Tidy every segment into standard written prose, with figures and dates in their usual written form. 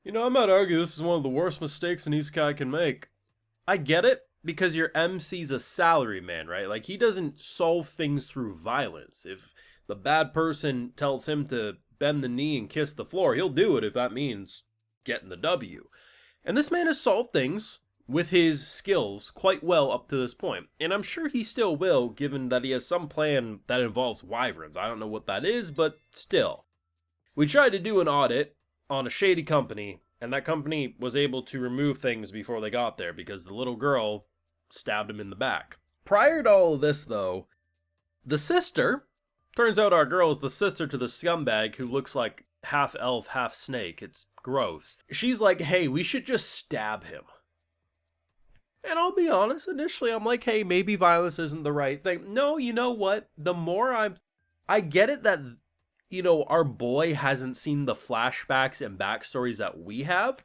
I might argue this is one of the worst mistakes an Isekai can make. I get it, because your MC's a salary man, right? Like, he doesn't solve things through violence. If the bad person tells him to bend the knee and kiss the floor, he'll do it if that means getting the W. And this man has solved things with his skills quite well up to this point. And I'm sure he still will, given that he has some plan that involves wyverns. I don't know what that is, but still. We tried to do an audit on a shady company, and that company was able to remove things before they got there because the little girl stabbed him in the back. Prior to all of this, though, the sister, turns out our girl is the sister to the scumbag who looks like half elf, half snake. It's gross. She's like, hey, we should just stab him. And I'll be honest, initially I'm like, hey, maybe violence isn't the right thing. No, you know what? The more I get it that, our boy hasn't seen the flashbacks and backstories that we have.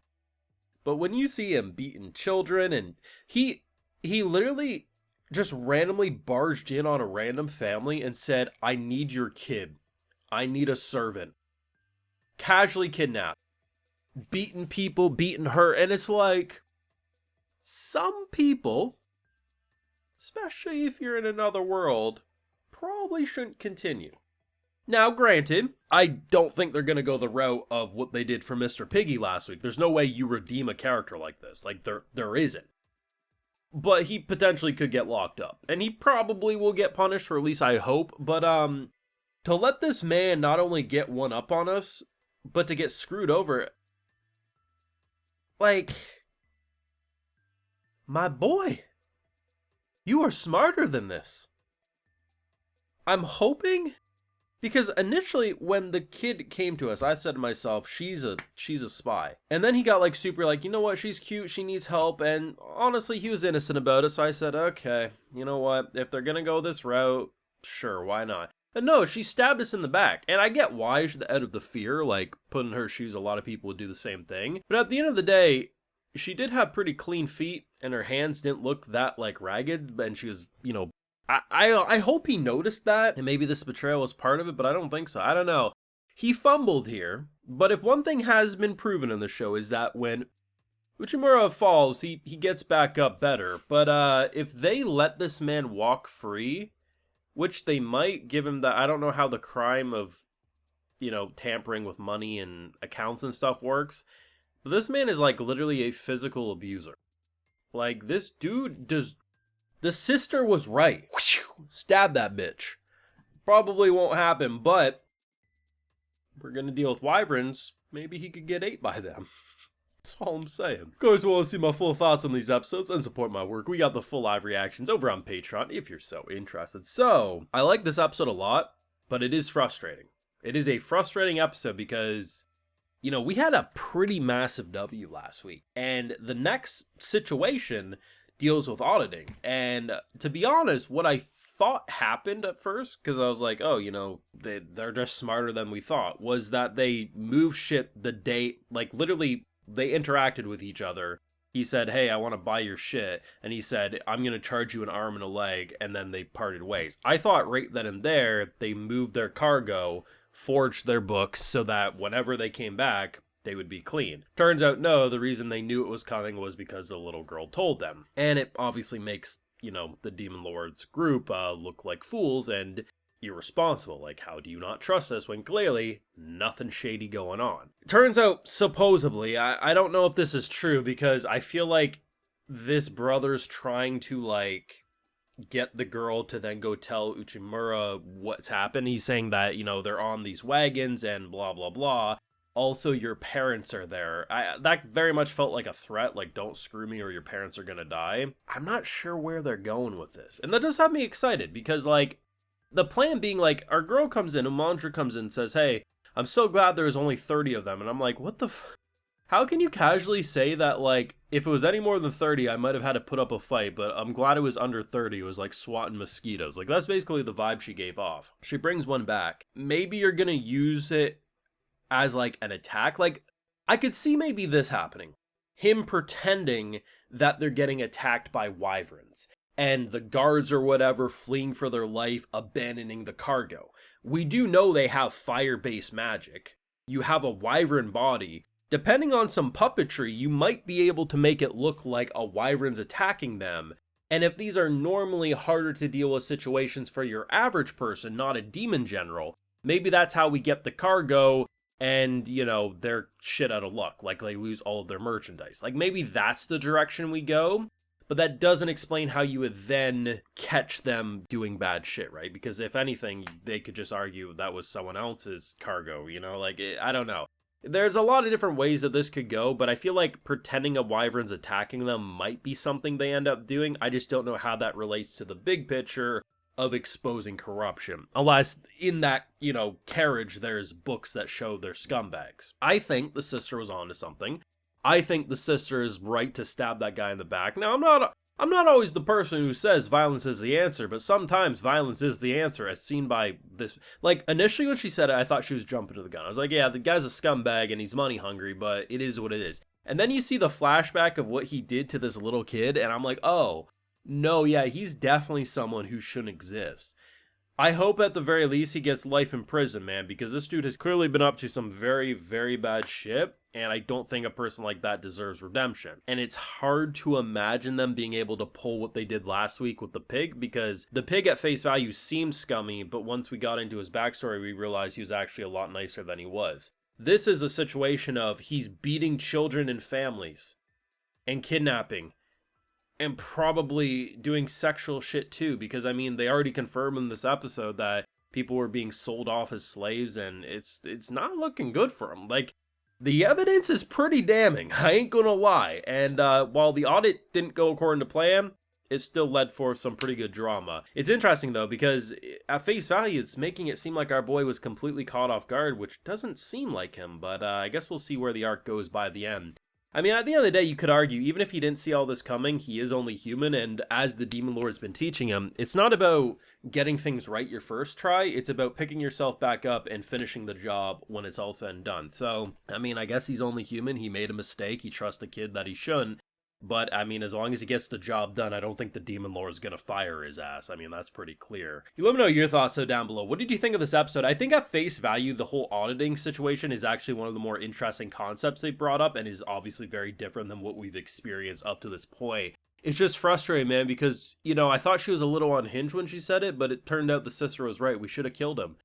But when you see him beating children, and he literally just randomly barged in on a random family and said, I need your kid. I need a servant. Casually kidnapped. Beating people, beating her. And it's like, some people, especially if you're in another world, probably shouldn't continue. Now, granted, I don't think they're going to go the route of what they did for Mr. Piggy last week. There's no way you redeem a character like this. Like, there isn't. But he potentially could get locked up. And he probably will get punished, or at least I hope. But, to let this man not only get one up on us, but to get screwed over, like, my boy, you are smarter than this. I'm hoping, because initially when the kid came to us, I said to myself, she's a spy. And then he got like super like, you know what, she's cute, she needs help. And honestly, he was innocent about it. So I said, okay, you know what, if they're gonna go this route, sure, why not? And no, she stabbed us in the back. And I get why, out of the fear, like put in her shoes, a lot of people would do the same thing. But at the end of the day, she did have pretty clean feet, and her hands didn't look that, like, ragged, and she was, I hope he noticed that, and maybe this betrayal was part of it, but I don't think so. I don't know. He fumbled here, but if one thing has been proven in the show is that when Uchimura falls, he gets back up better. But if they let this man walk free, which they might, give him that, I don't know how the crime of, tampering with money and accounts and stuff works, but this man is, like, literally a physical abuser. Like, this dude does... The sister was right. Stab that bitch. Probably won't happen, but... we're gonna deal with wyverns. Maybe he could get ate by them. That's all I'm saying. Of course, you want to see my full thoughts on these episodes and support my work, we got the full live reactions over on Patreon, if you're so interested. So, I like this episode a lot, but it is frustrating. It is a frustrating episode because... we had a pretty massive W last week, and the next situation deals with auditing. And to be honest, what I thought happened at first, because I was like, oh, they're just smarter than we thought, was that they moved shit the day, like literally they interacted with each other. He said, hey, I want to buy your shit. And he said, I'm going to charge you an arm and a leg. And then they parted ways. I thought right then and there, they moved their cargo, forged their books so that whenever they came back, they would be clean. Turns out, no, the reason they knew it was coming was because the little girl told them. And it obviously makes, the Demon Lord's group look like fools and irresponsible. Like, how do you not trust us when clearly nothing shady going on? Turns out, supposedly, I don't know if this is true because I feel like this brother's trying to, like, get the girl to then go tell Uchimura what's happened. He's saying that, they're on these wagons and blah, blah, blah. Also, your parents are there. That very much felt like a threat, like, don't screw me or your parents are gonna die. I'm not sure where they're going with this. And that does have me excited because, like, the plan being, like, our girl comes in, Umandra comes in and says, hey, I'm so glad there was only 30 of them. And I'm like, what the how can you casually say that, like, if it was any more than 30, I might have had to put up a fight, but I'm glad it was under 30. It was like swatting mosquitoes. Like, that's basically the vibe she gave off. She brings one back. Maybe you're gonna use it as, like, an attack. Like, I could see maybe this happening. Him pretending that they're getting attacked by wyverns. And the guards or whatever fleeing for their life, abandoning the cargo. We do know they have fire-based magic. You have a wyvern body. depending on some puppetry, you might be able to make it look like a wyvern's attacking them. And if these are normally harder to deal with situations for your average person, not a demon general, maybe that's how we get the cargo and, you know, they're shit out of luck. Like, they lose all of their merchandise. Like, maybe that's the direction we go. But that doesn't explain how you would then catch them doing bad shit, right? Because if anything, they could just argue that was someone else's cargo, you know? Like, I don't know. There's a lot of different ways that this could go, but I feel like pretending a wyvern's attacking them might be something they end up doing. I just don't know how that relates to the big picture of exposing corruption. Unless in that, you know, carriage, there's books that show they're scumbags. I think the sister was onto something. I think the sister is right to stab that guy in the back. Now, I'm not always the person who says violence is the answer, but sometimes violence is the answer, as seen by this. Like, initially when she said it, I thought she was jumping to the gun. I was like, yeah, the guy's a scumbag and he's money hungry, but it is what it is. And then you see the flashback of what he did to this little kid, and I'm like, oh, no, yeah, he's definitely someone who shouldn't exist. I hope at the very least he gets life in prison, man, because this dude has clearly been up to some very, very bad shit, and I don't think a person like that deserves redemption. And it's hard to imagine them being able to pull what they did last week with the pig, because the pig at face value seemed scummy, but once we got into his backstory, we realized he was actually a lot nicer than he was. This is a situation of he's beating children and families, and kidnapping, and probably doing sexual shit too, because I mean, they already confirmed in this episode that people were being sold off as slaves, and it's not looking good for him. Like, the evidence is pretty damning, I ain't gonna lie, and while the audit didn't go according to plan, it still led for some pretty good drama. It's interesting though, because at face value, it's making it seem like our boy was completely caught off guard, which doesn't seem like him, but I guess we'll see where the arc goes by the end. I mean, at the end of the day, you could argue, even if he didn't see all this coming, he is only human, and as the Demon Lord's been teaching him, it's not about getting things right your first try, it's about picking yourself back up and finishing the job when it's all said and done. So, I mean, I guess he's only human, he made a mistake, he trusts a kid that he shouldn't, but, I mean, as long as he gets the job done, I don't think the Demon Lord is gonna fire his ass. I mean, that's pretty clear. You let me know your thoughts so down below. What did you think of this episode? I think at face value, the whole auditing situation is actually one of the more interesting concepts they brought up, and is obviously very different than what we've experienced up to this point. It's just frustrating, man, because, you know, I thought she was a little unhinged when she said it, but it turned out the sister was right. We should have killed him.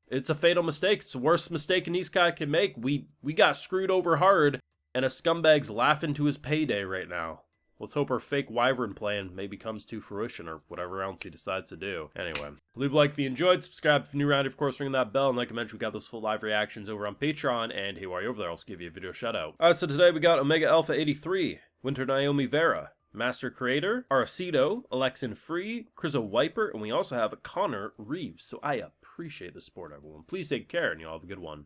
It's a fatal mistake. It's the worst mistake an Isekai can make. We got screwed over hard, and a scumbag's laughing to his payday right now. Let's hope our fake wyvern plan maybe comes to fruition, or whatever else he decides to do. Anyway, leave a like if you enjoyed, subscribe if you're new around, of course, ring that bell, and like I mentioned, we got those full live reactions over on Patreon, and hey, while you're over there, I'll also give you a video shout out. Alright, so today we got Omega Alpha 83, Winter Naomi Vera, Master Creator, Aracito, Alexin Free, Krizo Wiper, and we also have Connor Reeves. So I appreciate the support, everyone. Please take care, and y'all have a good one.